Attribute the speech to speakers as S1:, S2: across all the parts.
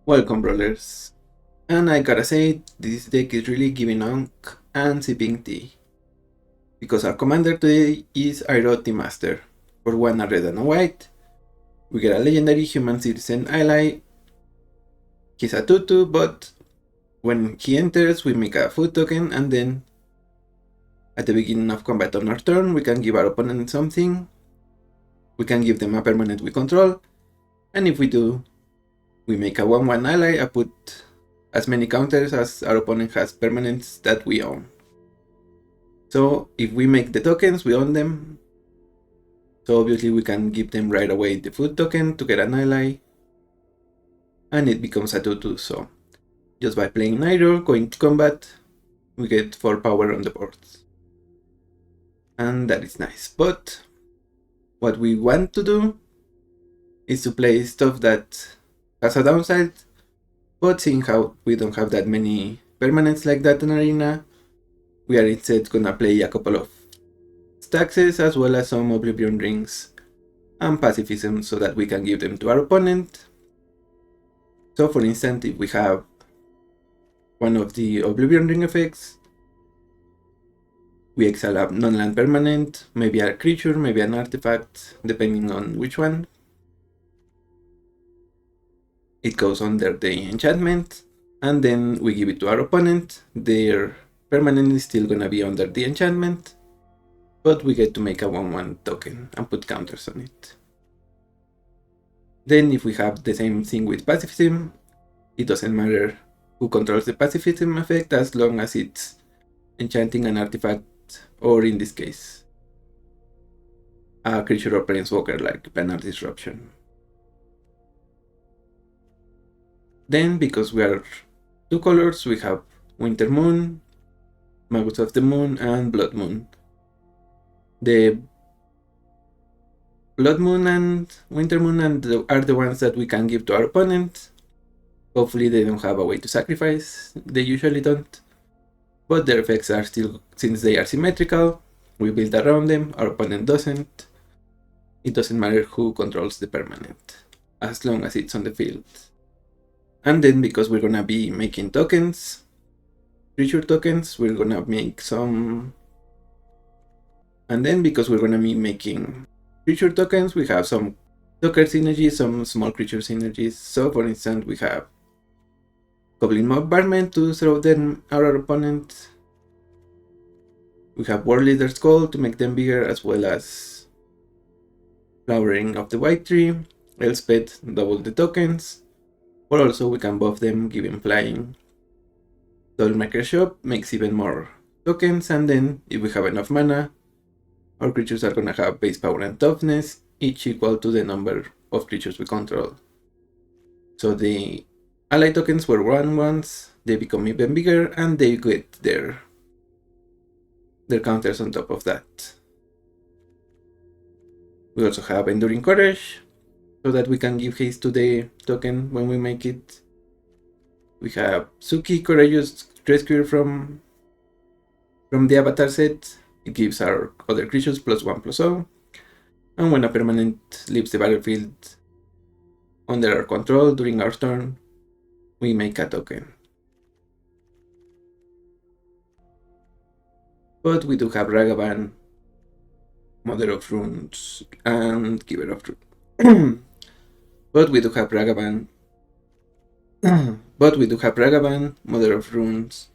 S1: Welcome, brawlers. And I gotta say, this deck is really giving on and sipping tea. Because our commander today is Iroh the Master. For 1 a red and a white, we get a legendary human citizen ally. He's a 2/2, but when he enters, we make a food token, and then at the beginning of combat on our turn, we can give our opponent something. We can give them a permanent we control, and if we do, we make a 1/1 ally. I put as many counters as our opponent has permanents that we own. So if we make the tokens, we own them. So obviously we can give them right away the food token to get an ally. And it becomes a 2/2. So just by playing Iroh, going to combat, we get 4 power on the boards. And that is nice. But what we want to do is to play stuff that has a downside. But seeing how we don't have that many permanents like that in Arena, we are instead gonna play a couple of Staxes as well as some Oblivion Rings and pacifisms so that we can give them to our opponent. So for instance, if we have one of the Oblivion Ring effects, we exile a non-land permanent, maybe a creature, maybe an artifact, depending on which one. It goes under the enchantment, and then we give it to our opponent. Their permanent is still gonna be under the enchantment, but we get to make a 1/1 token and put counters on it. Then if we have the same thing with pacifism, it doesn't matter who controls the pacifism effect as long as it's enchanting an artifact, or in this case, a creature or planeswalker like Banner Disruption. Then, because we are 2 colors, we have Winter Moon, Magus of the Moon, and Blood Moon. The Blood Moon and Winter Moon are the ones that we can give to our opponent. Hopefully they don't have a way to sacrifice, they usually don't. But their effects are still, since they are symmetrical, we build around them, our opponent doesn't. It doesn't matter who controls the permanent, as long as it's on the field. And then because we're gonna be making tokens, creature tokens, we're gonna make some. And then because we're gonna be making creature tokens, we have some token synergies, some small creature synergies. So for instance, we have Goblin Bombardment to throw them at our opponent. We have War Leader's Call to make them bigger, as well as Flowering of the White Tree, Elspeth, double the tokens. Or also we can buff them, give him flying. Soulmaker Shop makes even more tokens, and then if we have enough mana, our creatures are gonna have base power and toughness, each equal to the number of creatures we control. So the ally tokens were 1/1s, they become even bigger, and they get their counters on top of that. We also have Enduring Courage, so that we can give haste to the token when we make it. We have Suki, Courageous Rescuer from the avatar set. It gives our other creatures +1/+0. And when a permanent leaves the battlefield under our control during our turn, we make a token. But we do have Ragavan, Mother of Runes, and Giver of Runes. But we do have Ragavan, Mother of Runes,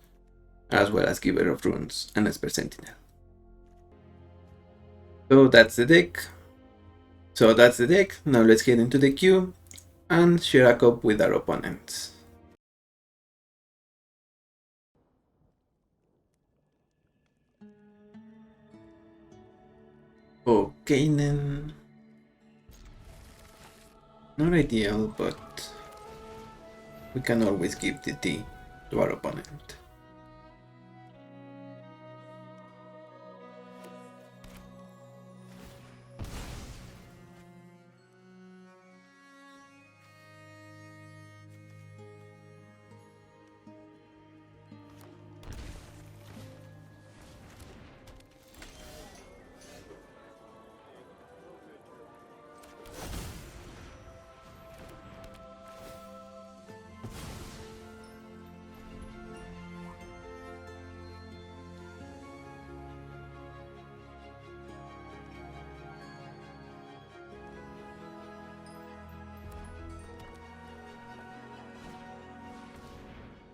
S1: as well as Giver of Runes, and Esper Sentinel. So that's the deck. Now let's get into the queue and share a cup with our opponents. Okay then. Not ideal, but we can always give the tea to our opponent.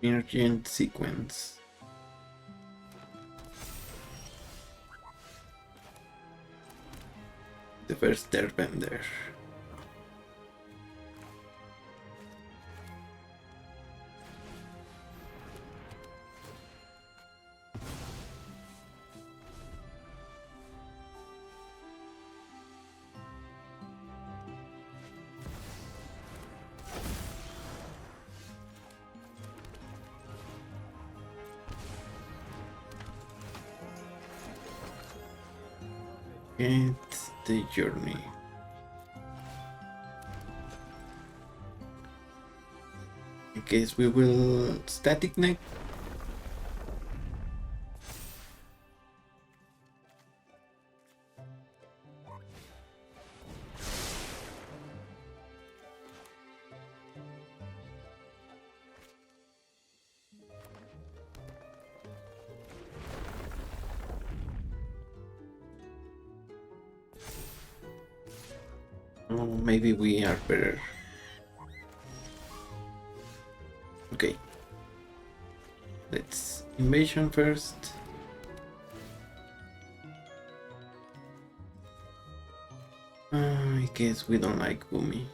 S1: Emergent sequence. The first Airbender. It's the journey. In case we will static neck. Oh, maybe we are better. Okay. Let's invasion first. I guess we don't like Boomy.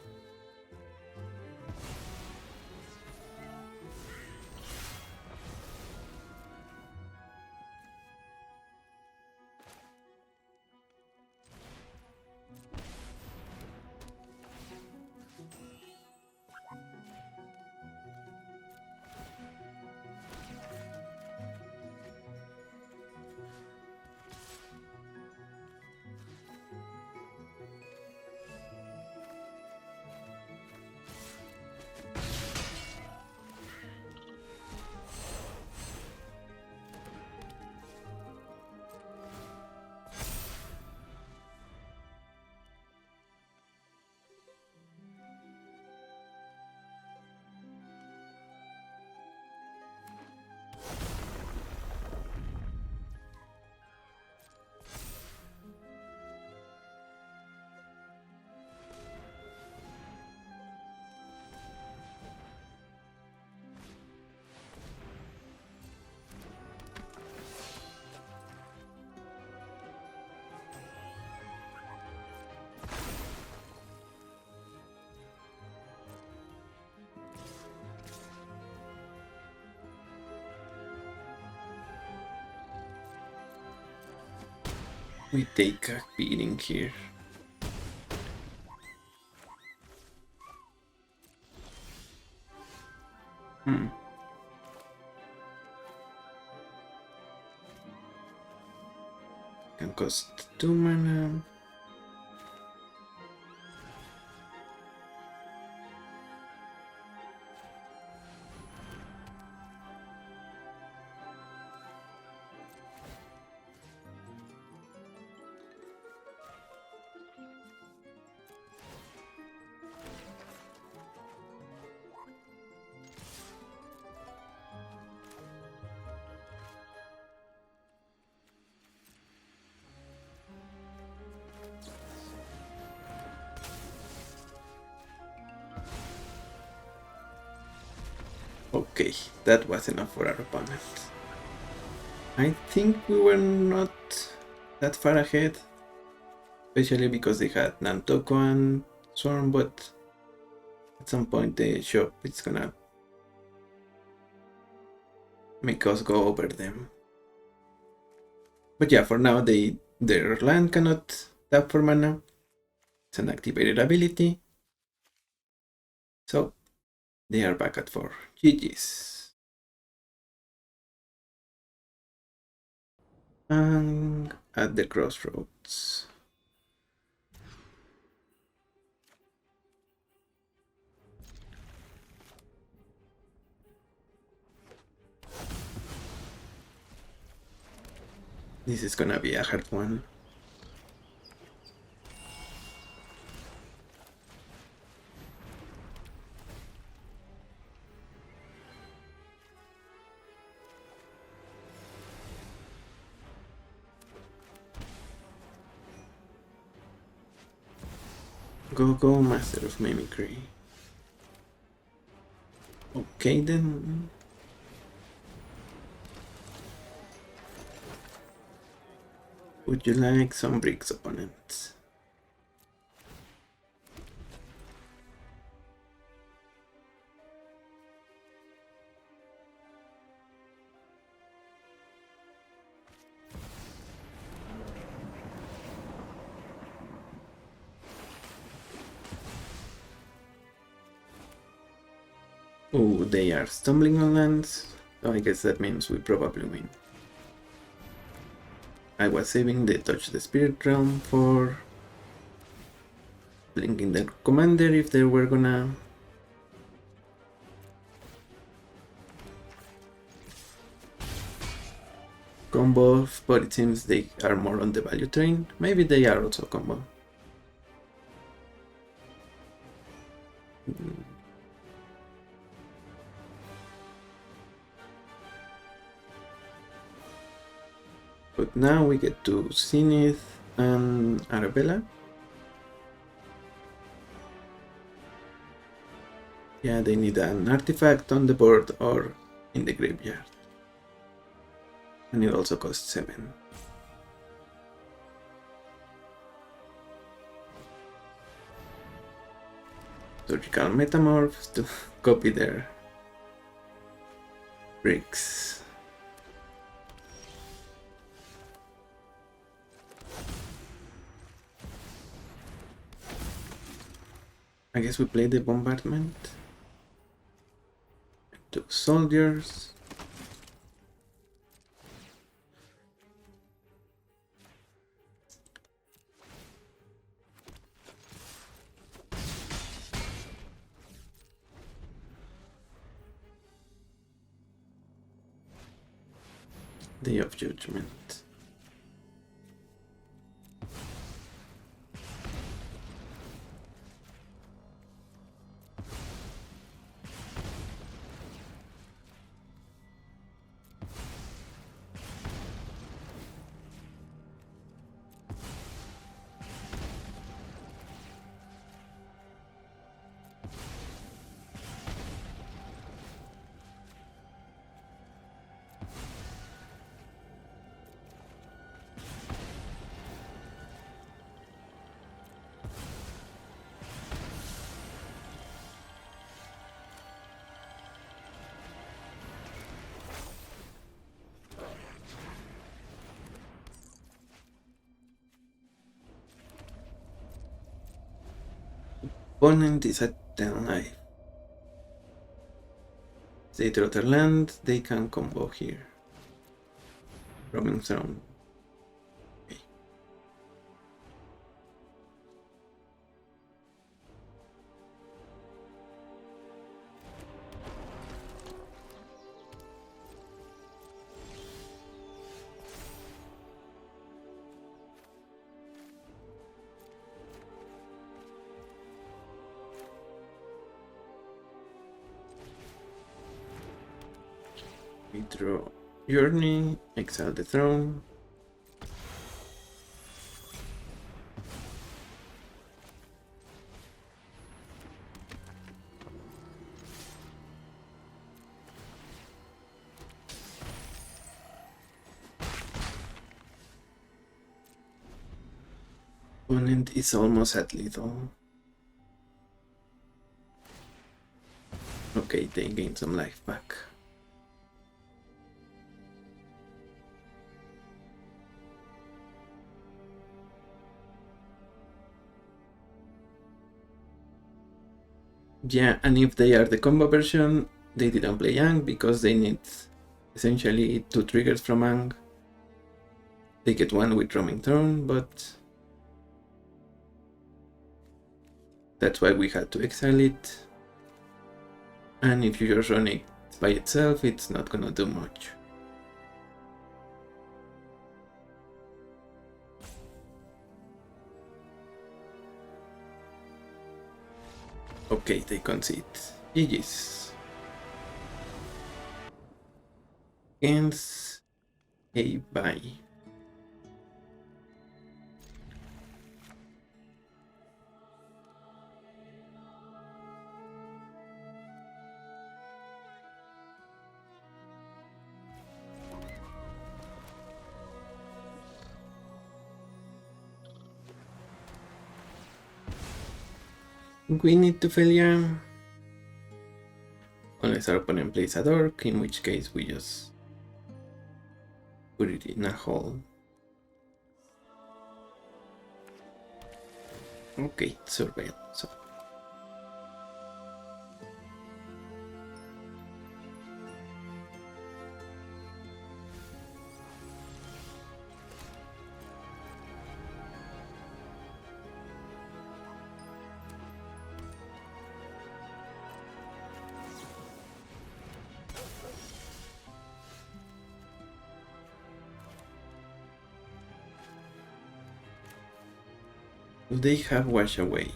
S1: We take a beating here. Can cost 2 mana. Okay, that was enough for our opponent. I think we were not that far ahead, especially because they had Nantoko and Swarm, but at some point the shop is gonna make us go over them. But yeah, for now their land cannot tap for mana. It's an activated ability. So they are back at 4. GG's. And at the crossroads. This is gonna be a hard one. Go, Master of Mimicry. Okay then. Would you like some bricks, opponents? Oh, they are stumbling on lands, so I guess that means we probably win. I was saving the Touch the Spirit Realm for blinking the commander if they were gonna combo, but it seems they are more on the value train. Maybe they are also combo. But now we get to Zenith and Arabella. Yeah, they need an artifact on the board or in the graveyard. And it also costs 7. Surgical Metamorphs to copy their bricks. I guess we play the Bombardment. 2 soldiers. Day of Judgment. Opponent is at 10 life. They draw their land, they can combo here. Roaming Throne. Okay. We draw Journey, exile the throne. Opponent is almost at lethal. Okay, they gain some life back. Yeah, and if they are the combo version, they didn't play Yang because they need essentially 2 triggers from Yang. They get 1 with Roaming Throne, but that's why we had to exile it. And if you just run it by itself, it's not gonna do much. Okay, they concede. GG's. Against a bye. think we need to Felia. Unless our opponent plays a dork, in which case we just put it in a hole. Okay, surveil. So they have wash away.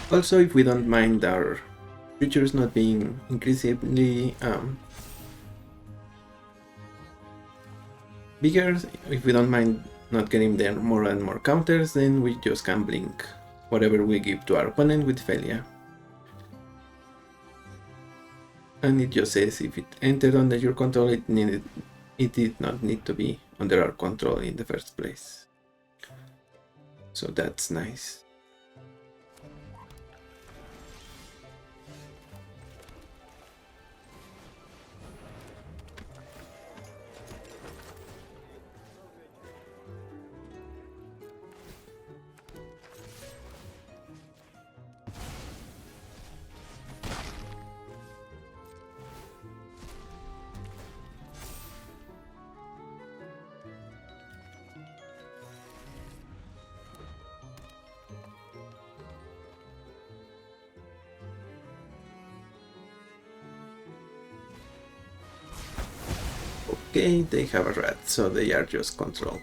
S1: Also, if we don't mind our creatures not being increasingly bigger, if we don't mind not getting them more and more counters, then we just can blink whatever we give to our opponent with Felia. And it just says if it entered under your control, it did not need to be under our control in the first place. So that's nice. Okay, they have a rat, so they are just control.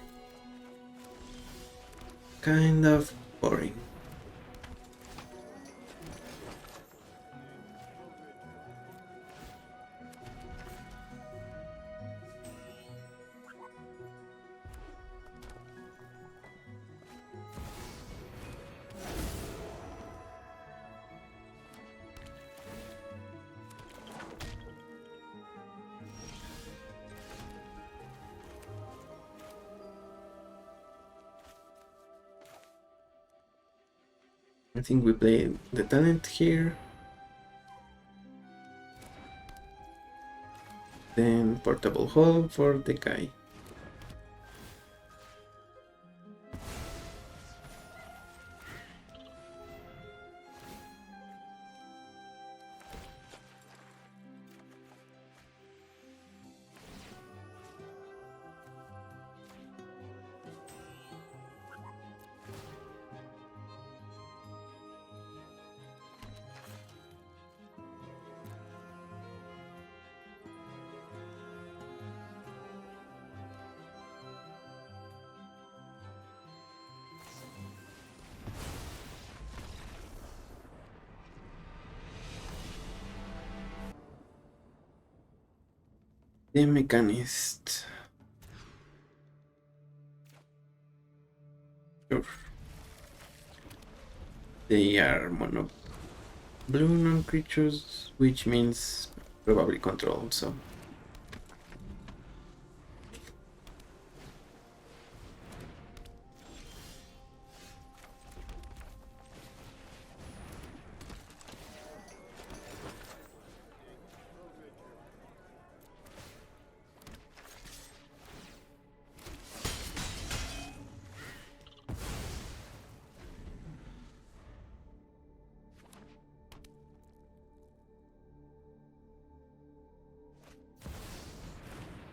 S1: Kind of boring. I think we play the talent here. Then portable hole for the guy. The Mechanist. Sure. They are mono blue non-creatures, which means probably control, so.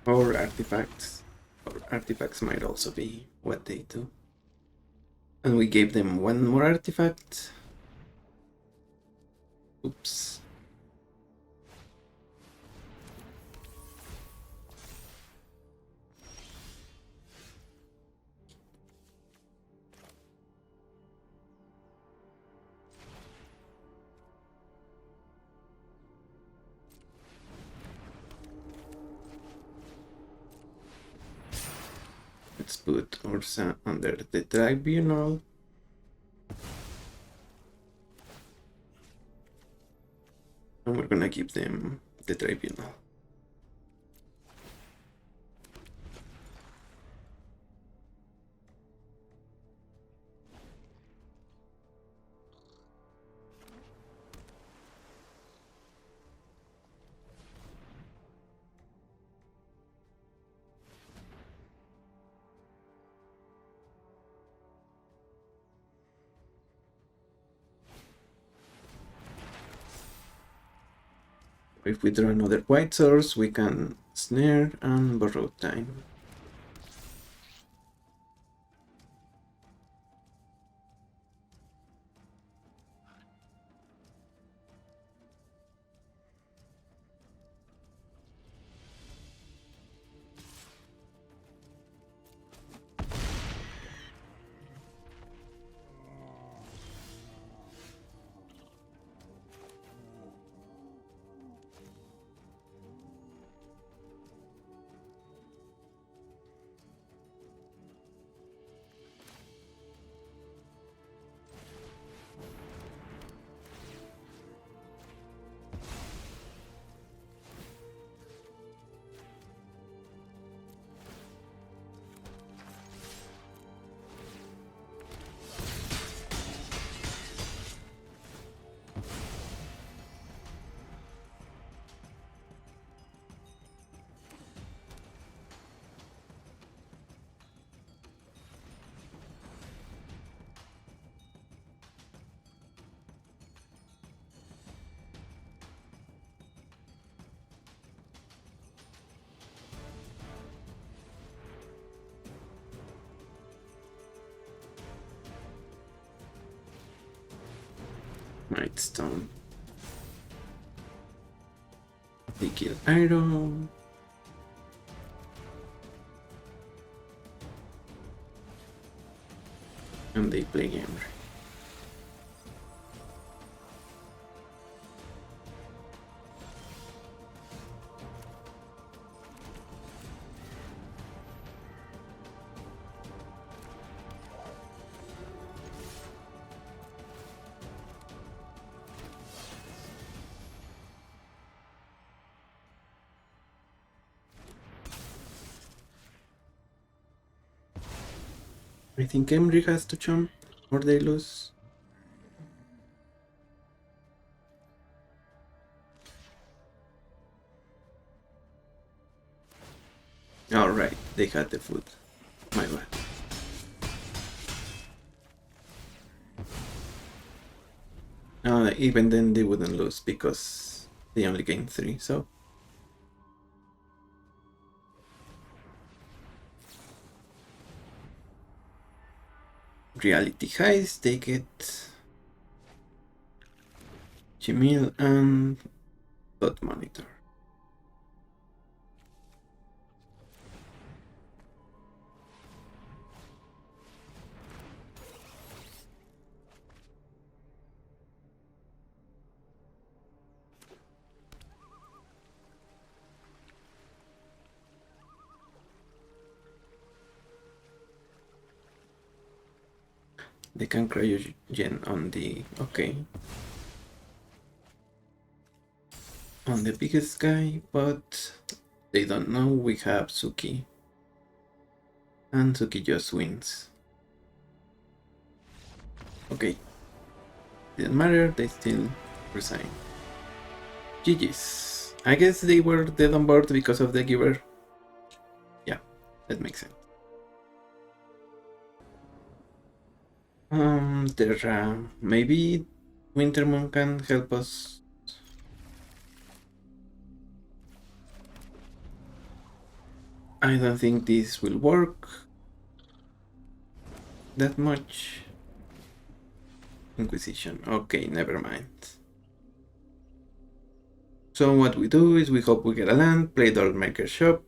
S1: Or artifacts. Or artifacts might also be what they do. And we gave them one more artifact. Oops. Let's put Ursa under the tribunal. give them the tribunal. If we draw another white source, we can snare and borrow time. Nightstone. They kill Iroh. And they play Emre. I think Emre has to jump or they lose. Alright, they had the food. My bad. Even then they wouldn't lose because they only gained 3, so... Reality Heist, they get Jamil and Dot Monitor. They can cryogen on the... okay. On the biggest guy, but they don't know we have Suki. And Suki just wins. Okay. Didn't matter, they still resign. GG's. I guess they were dead on board because of the giver. Yeah, that makes sense. Terra, maybe Wintermoon can help us. I don't think this will work that much. Inquisition, okay, never mind. So what we do is we hope we get a land, play Doll Maker Shop.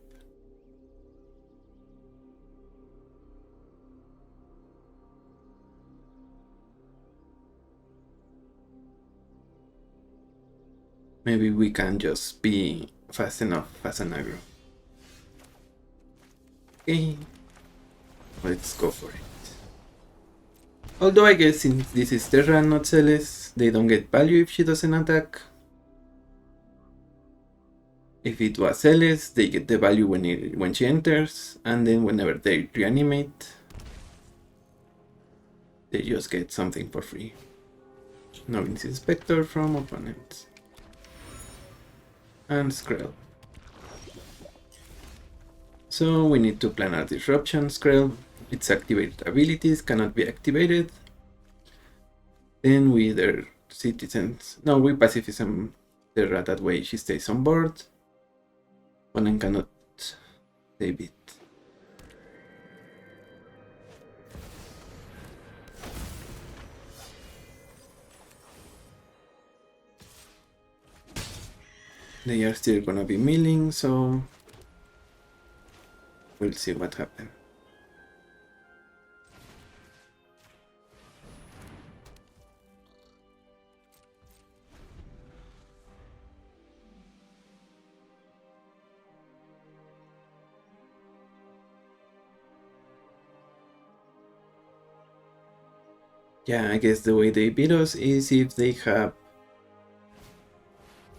S1: Maybe we can just be fast enough as an aggro. Okay, let's go for it. Although I guess since this is Terra and not Celes, they don't get value if she doesn't attack. If it was Celes, they get the value when she enters, and then whenever they reanimate, they just get something for free. Novice Inspector from opponents. And Skrell. So we need to plan our disruption. Skrell, its activated abilities cannot be activated. Then we either citizens, no, we pacifism the rat, that way she stays on board. Opponent cannot save it. They are still gonna be milling, so we'll see what happens. Yeah, I guess the way they beat us is if they have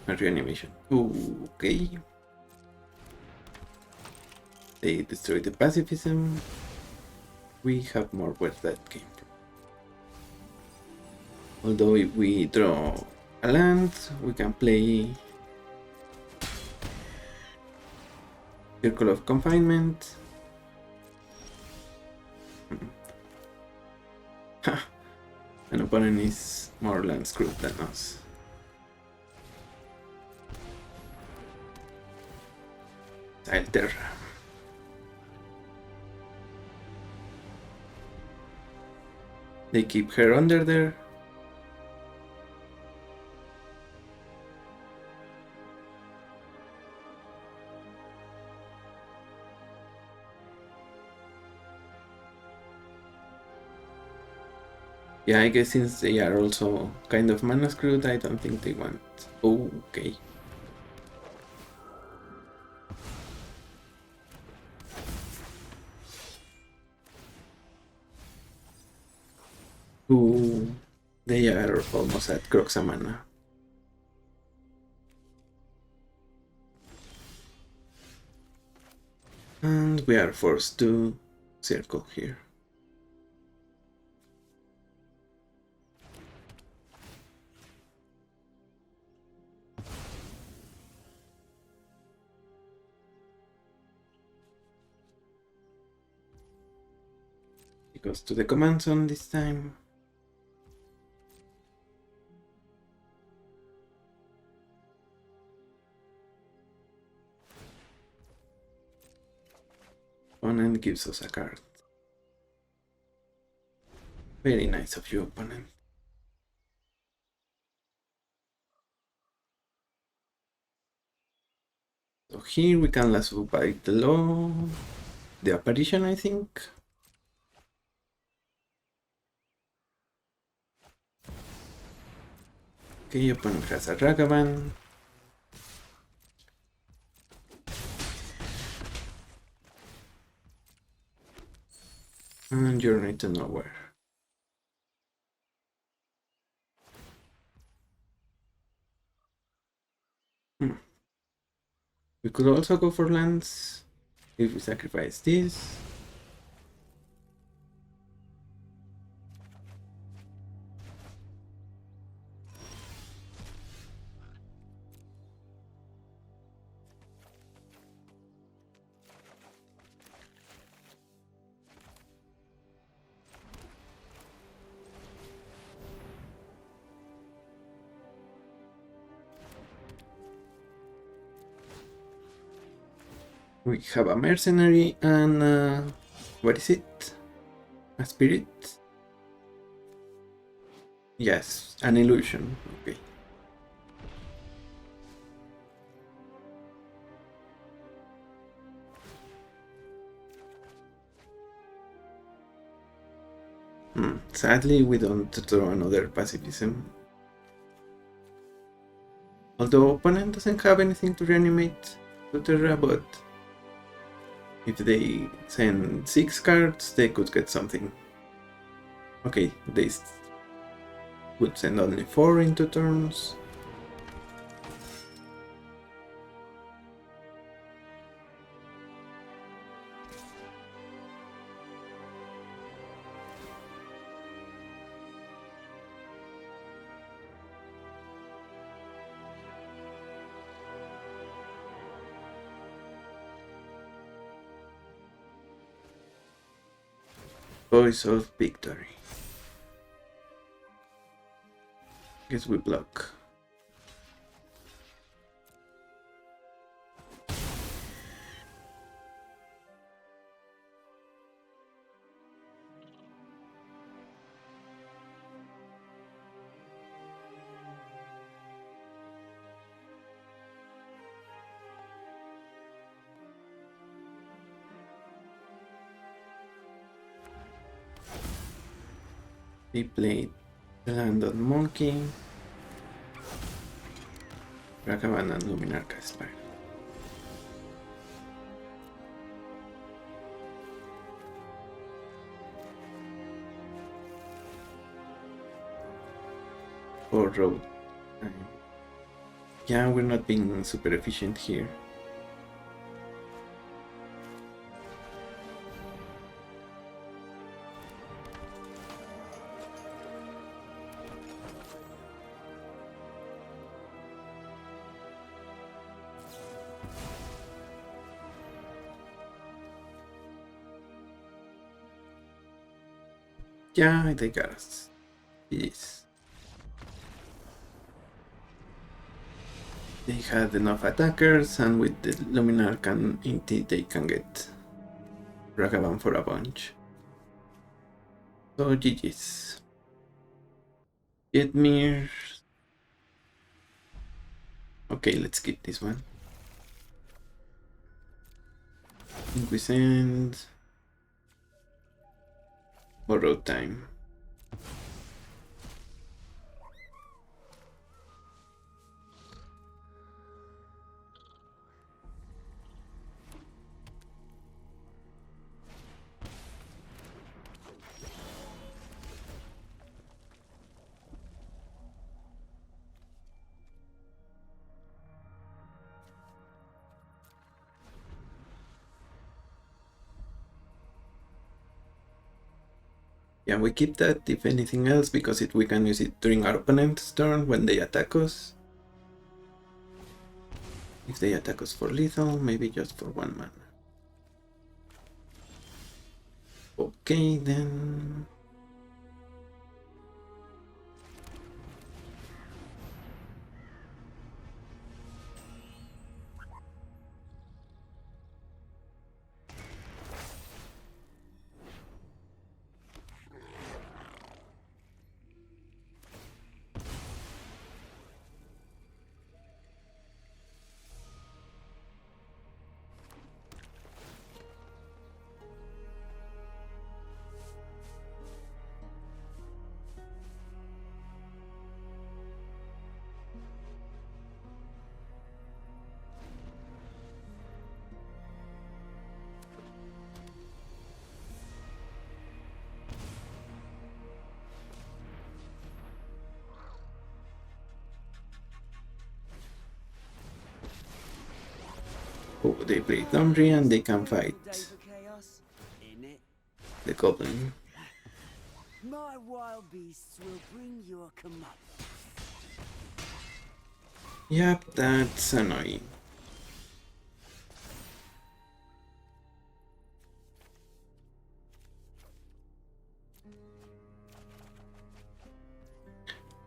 S1: a reanimation. Ooh, okay. They destroy the pacifism. We have more where that came from. Although if we draw a land, we can play Circle of Confinement. An opponent is more land screwed than us. Terra. They keep her under there. Yeah, I guess since they are also kind of mana screwed, I don't think they want. Oh, okay. Ooh, they are almost at Croxa mana. And we are forced to circle here. It goes to the command zone this time. Opponent gives us a card. Very nice of you, opponent. So here we can lasso by the law, the apparition, I think. Okay, opponent has a Ragavan. And journey to nowhere. We could also go for lands if we sacrifice this. We have a mercenary and what is it? A spirit? Yes, an illusion. Okay. Sadly, we don't draw another pacifism. Although opponent doesn't have anything to reanimate to Terra, but if they send 6 cards, they could get something. Okay, they would send only 4 into turns. Voice of victory. Guess we block. They played the land on monkey. Ragavan and Luminar Caspar. For road. Yeah, we're not being super efficient here. Yeah, they got us. Yes. They had enough attackers, and with the Luminar they can get Ragavan for a bunch. So GG's. Getmir. Okay, let's skip this one. I think we send borrowed time. Yeah, we keep that if anything else because we can use it during our opponent's turn when they attack us. If they attack us for lethal, maybe just for 1 mana. Okay, then. Oh, they play Domri and they can fight the goblin.
S2: My wild beasts will bring your comeuppance.
S1: Yep, that's annoying.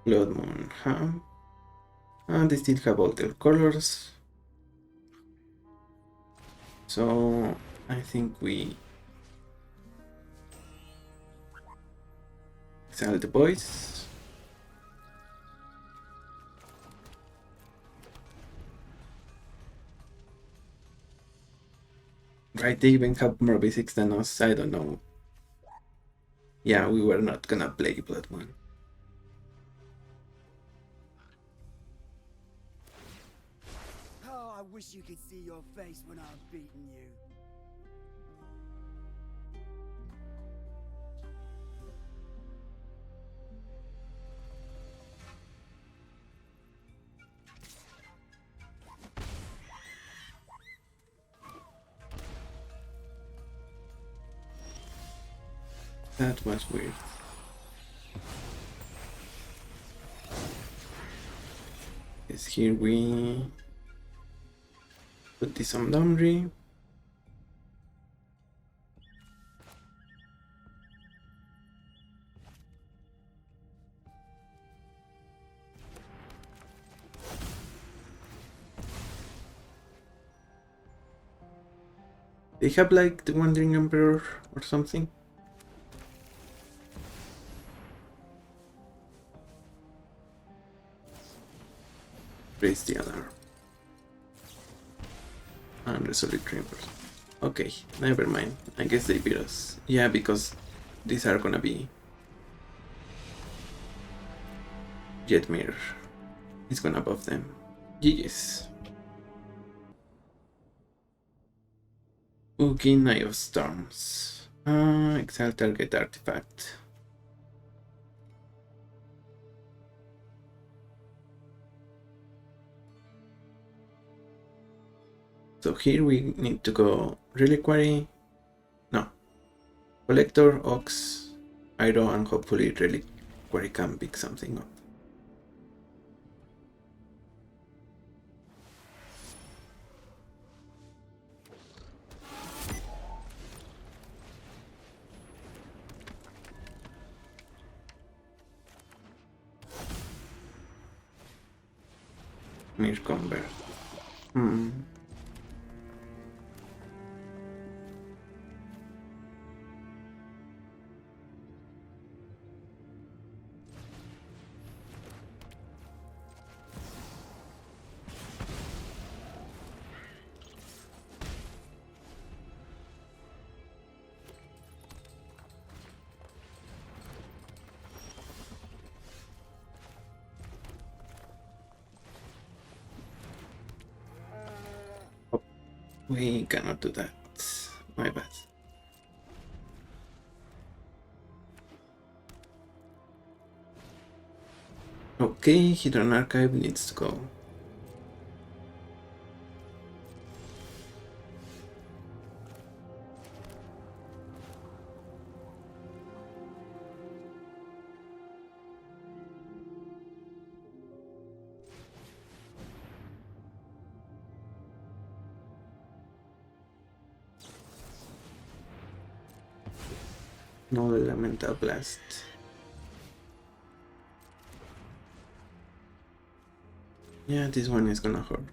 S1: Blood Moon, huh? And they still have all their colors. So I think we sell the boys. Right, they even have more basics than us, I don't know. Yeah, we were not gonna play Blood Moon.
S2: Oh, I wish you could see your face when I'm beating you.
S1: That was weird. Yes, here we put this on Domri. They have like the Wandering Emperor or something. Raise the alarm. And Resolute Dreamers. Okay, never mind. I guess they beat us. Yeah, because these are gonna be Jetmir. He's gonna buff them. GG's. Okay, Knight of Storms. Exile target artifact. So here we need to go Reliquary. No. Collector, Ox, Iroh, and hopefully Reliquary can pick something up. Mir Convert. We cannot do that. My bad. Okay, Hidron Archive needs to go. No Elemental Blast. Yeah, this one is gonna hurt.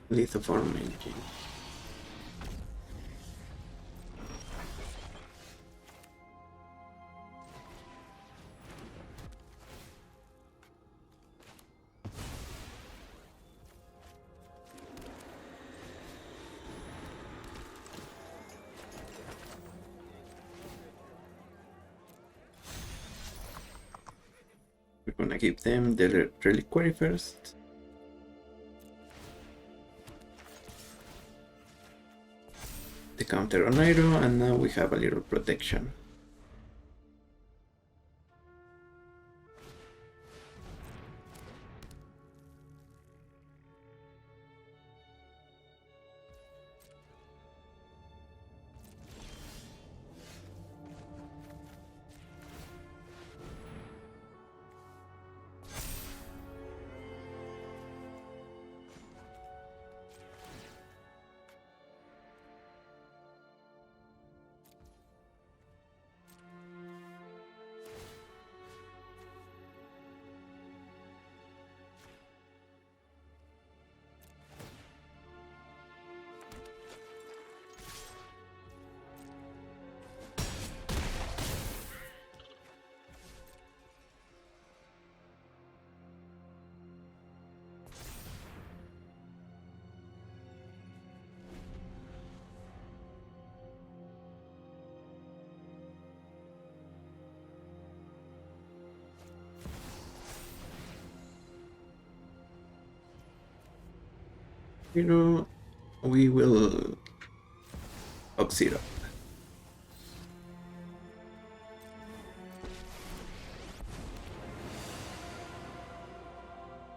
S1: Lithoform Engine. We're gonna give them the Reliquary first. The counter on Iroh, and now we have a little protection. You know, we will Oxida.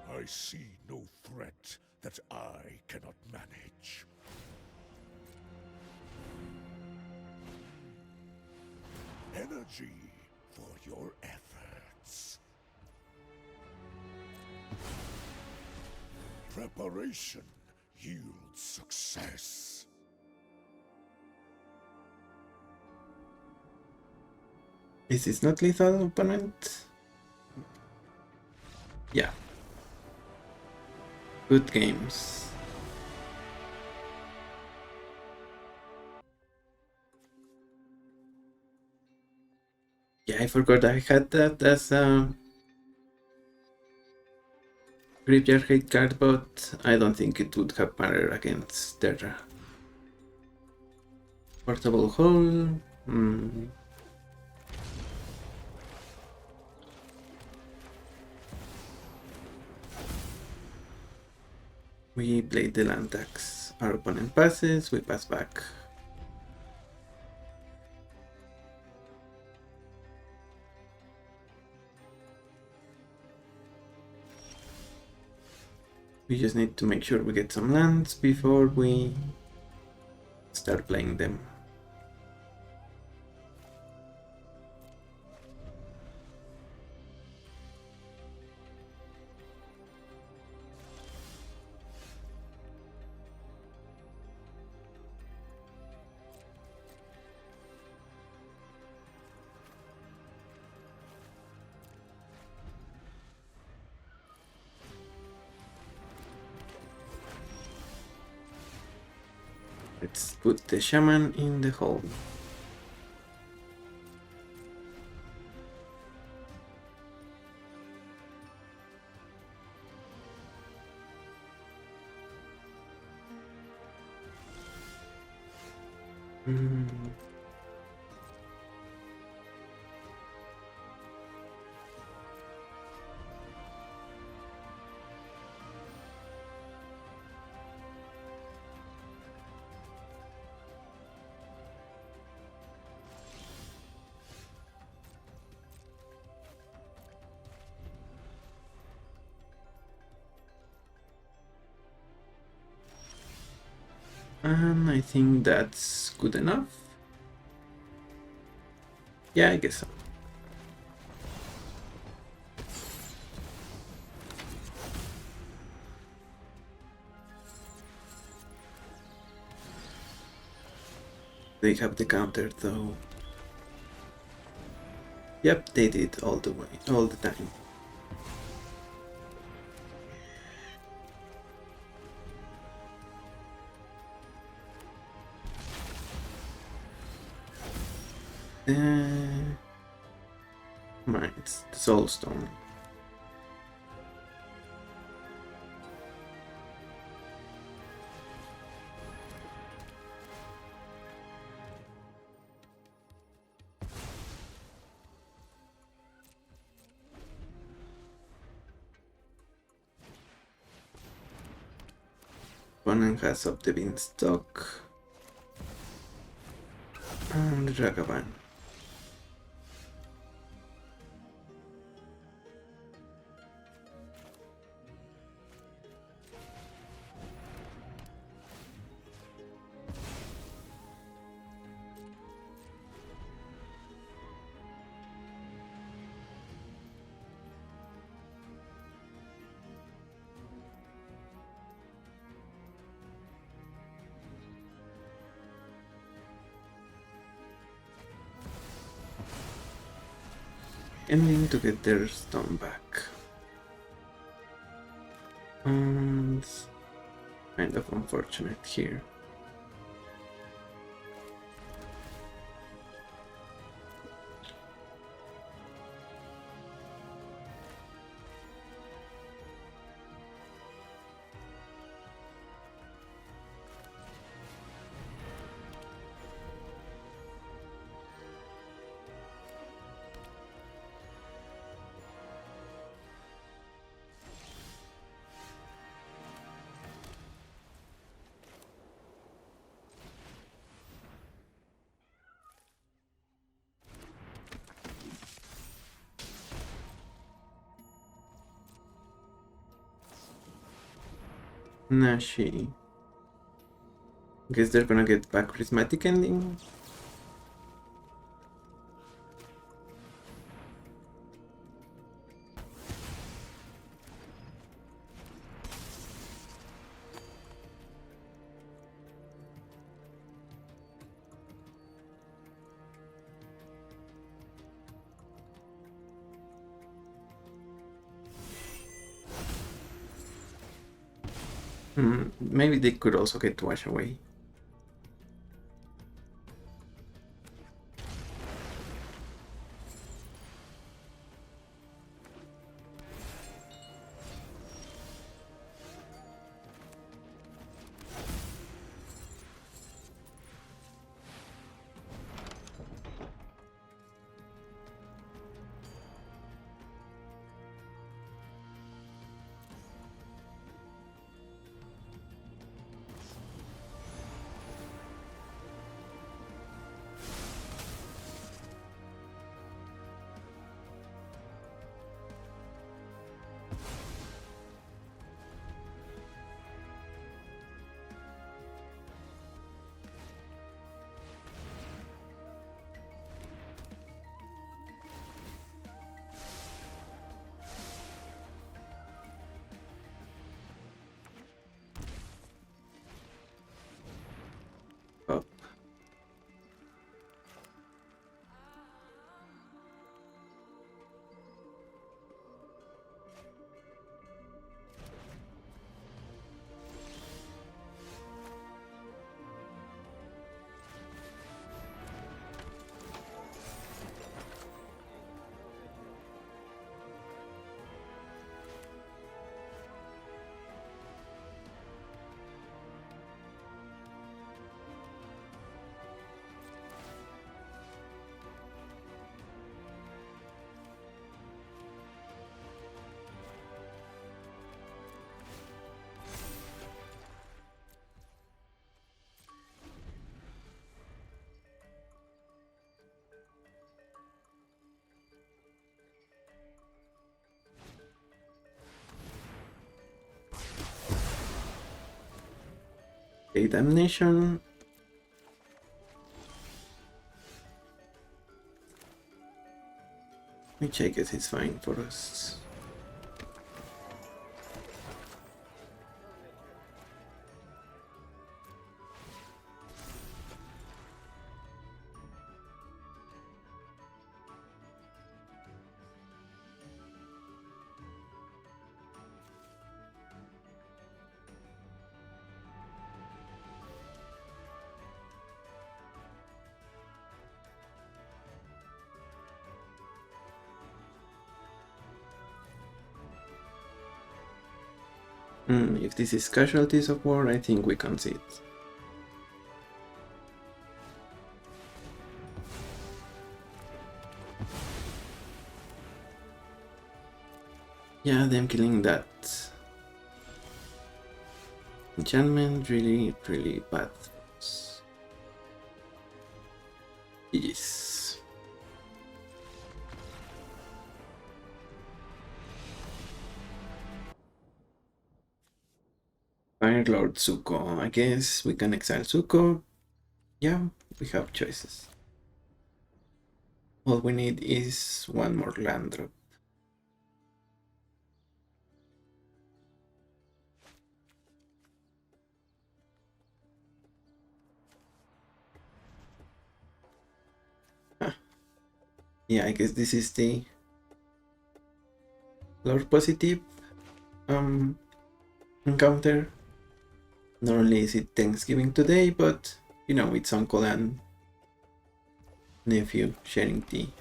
S3: I see no threat that I cannot manage. energy for your efforts. Preparation yields success.
S1: Is this not lethal, opponent? Yeah. Good games. Yeah, I forgot I had that as a graveyard hate card, but I don't think it would have mattered against Terra. Portable hole. We play the land tax. Our opponent passes, we pass back. We just need to make sure we get some lands before we start playing them. Let's put the shaman in the hole. And I think that's good enough. Yeah, I guess so. They have the counter though. Yep, they did all the way, all the time. It's the Soulstone. Opponent has up the Beanstalk and Ragavan. Ending to get their stone back. And kind of unfortunate here. Nashi. Guess they're gonna get back prismatic ending. Maybe they could also get wash away. Up. Okay, damnation. Which I guess is fine for us. If this is casualties of war, I think we concede. Yeah, them killing that enchantment really bad. GG's. Fire Lord Zuko. I guess we can exile Zuko. Yeah, we have choices. All we need is one more land drop. Yeah, I guess this is the Lord Positive encounter. Not only is it Thanksgiving today, but you know, it's uncle and nephew sharing tea.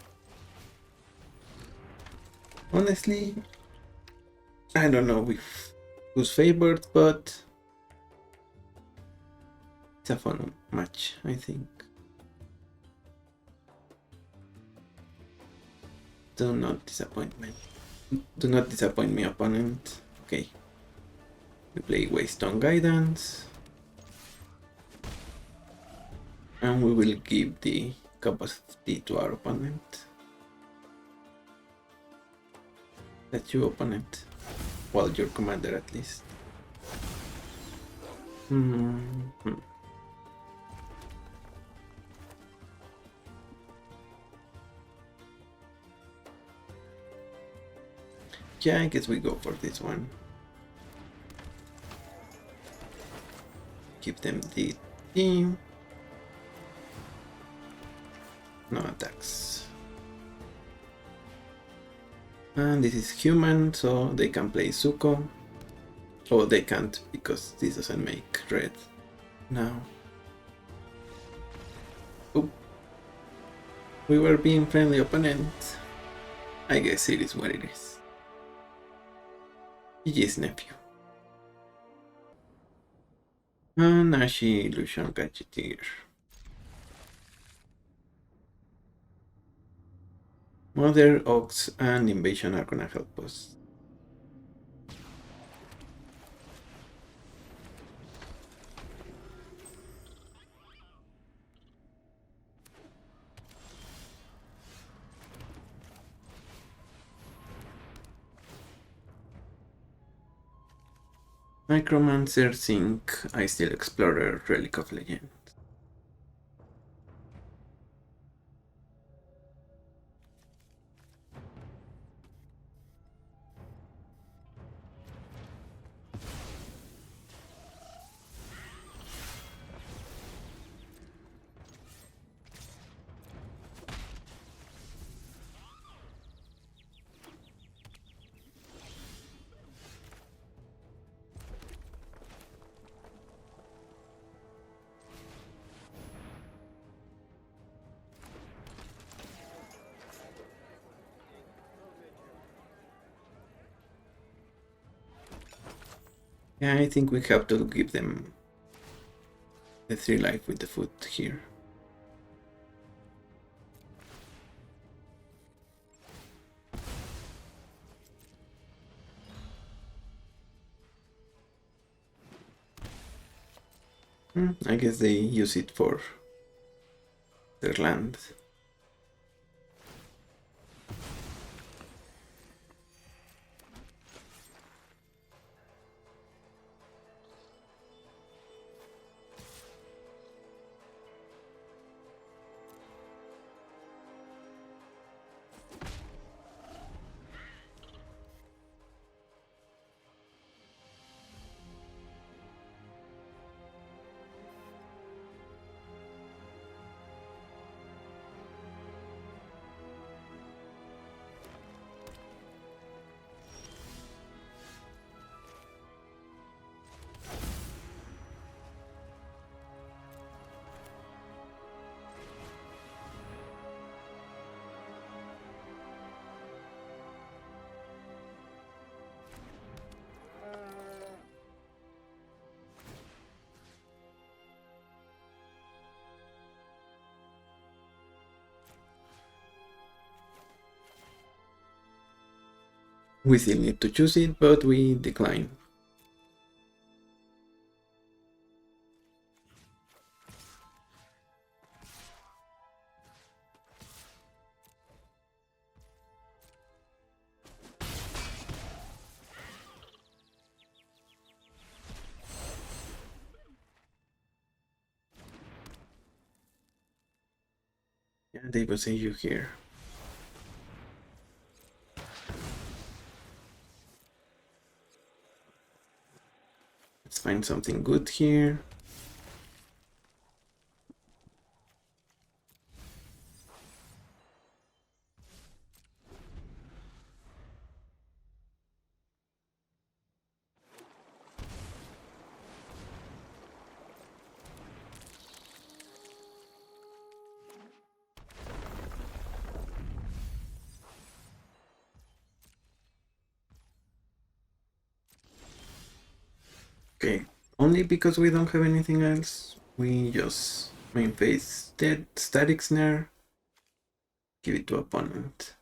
S1: Honestly, I don't know who's favored, but it's a fun match, I think. Do not disappoint me. Do not disappoint me, opponent. Okay. We play Waste on Guidance. And we will give the cup of tea to our opponent. That's you, opponent. Well, your commander at least. Yeah, I guess we go for this one. Give them the team. No attacks. And this is human, so they can play Zuko. Oh, they can't because this doesn't make red now. Oh, we were being friendly opponent. I guess it is what it is. GG's nephew. Nashi Illusion Gadgeteer. Mother, Ox, and Invasion are gonna help us. Necromancer, Sync, Ice Steel Explorer, Relic of Legend. Yeah, I think we have to give them the 3 life with the foot here. I guess they use it for their land. We still need to choose it, but we decline. Yeah, they will see you here. Let's find something good here. Okay, only because we don't have anything else, we just main phase dead static snare, give it to opponent.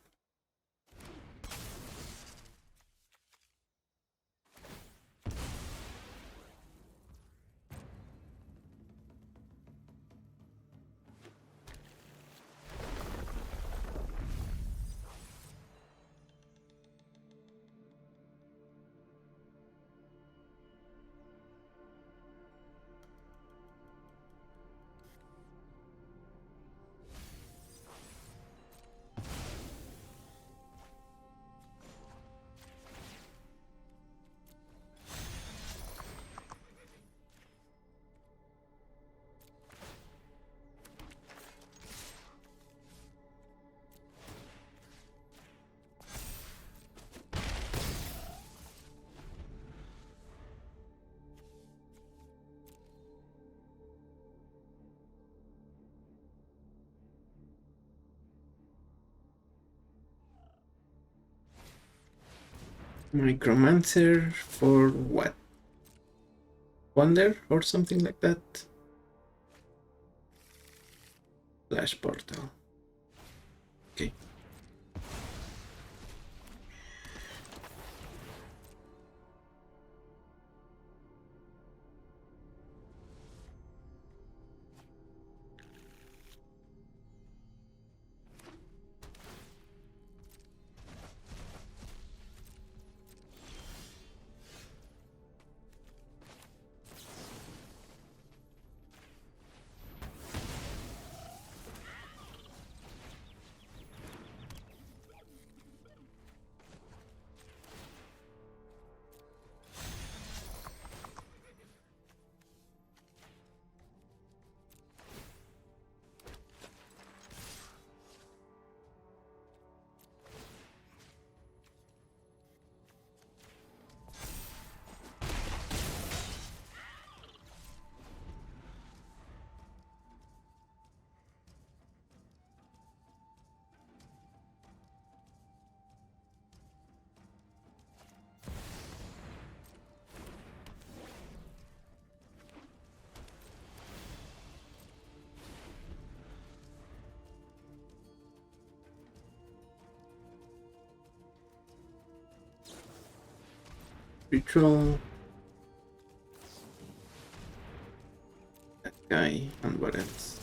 S1: Micromancer for what? Wonder or something like that. Flash portal. Okay. Ritual. That guy on buttons.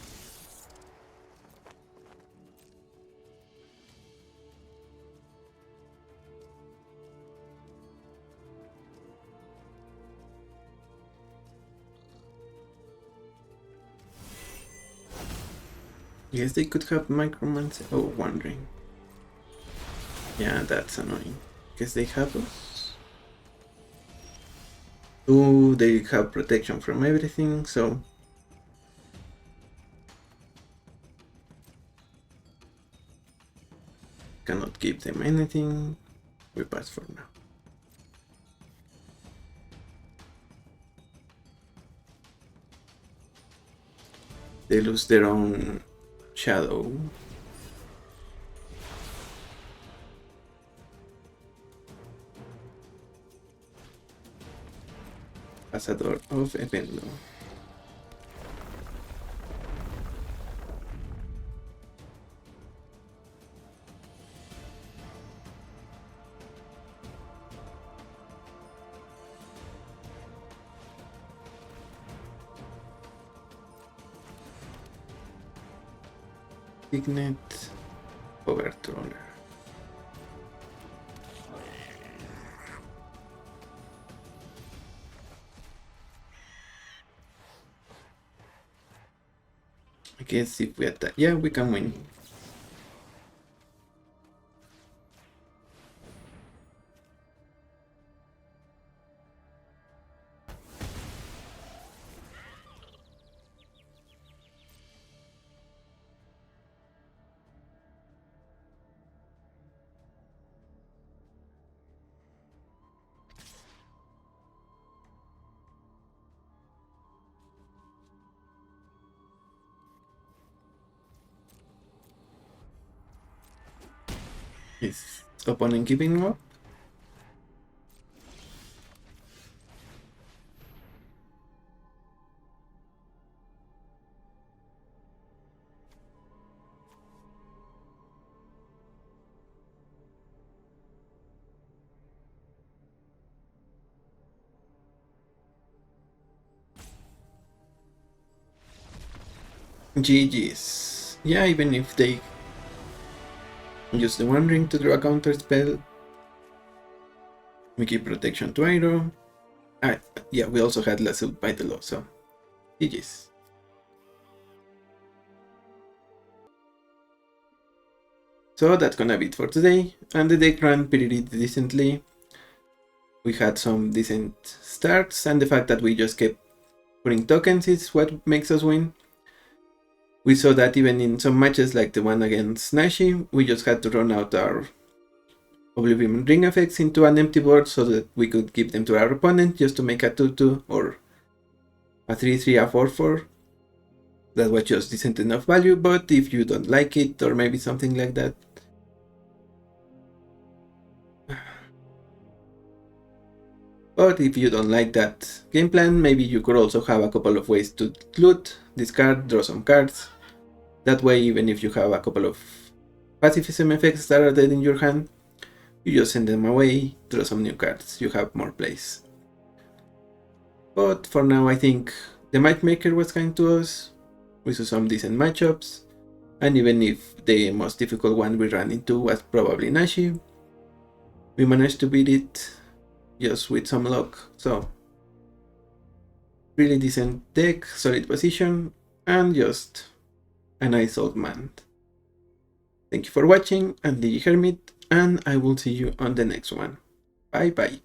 S1: Yes, they could have Micromancer. Oh, wandering. Yeah, that's annoying. Guess they have us. Oh, they have protection from everything, so cannot give them anything. We pass for now. They lose their own shadow. Ambassador of Airbender. Signet Overtroller. I guess if we attack, yeah, we can win. Is opponent giving up? GG's. Yeah, even if they use the One Ring to draw a counter spell, we give protection to Iroh. Yeah, we also had Lasso by the Law, so GG's. So that's gonna be it for today, and the deck ran pretty decently. We had some decent starts, and the fact that we just kept putting tokens is what makes us win. We saw that even in some matches like the one against Nashi, we just had to run out our Oblivion Ring effects into an empty board so that we could give them to our opponent just to make a 2-2 or a 3-3, a 4-4. That was just decent enough value, but if you don't like it or maybe something like that, But if you don't like that game plan, maybe you could also have a couple of ways to loot, discard, draw some cards. That way, even if you have a couple of pacifism effects that are dead in your hand, you just send them away, draw some new cards, you have more plays. But for now, I think the Matchmaker was kind to us. We saw some decent matchups, and even if the most difficult one we ran into was probably Nashi, we managed to beat it just with some luck. So really decent deck, solid position, and just a nice old man. Thank you for watching, I'm the Hermit, and I will see you on the next one. Bye bye.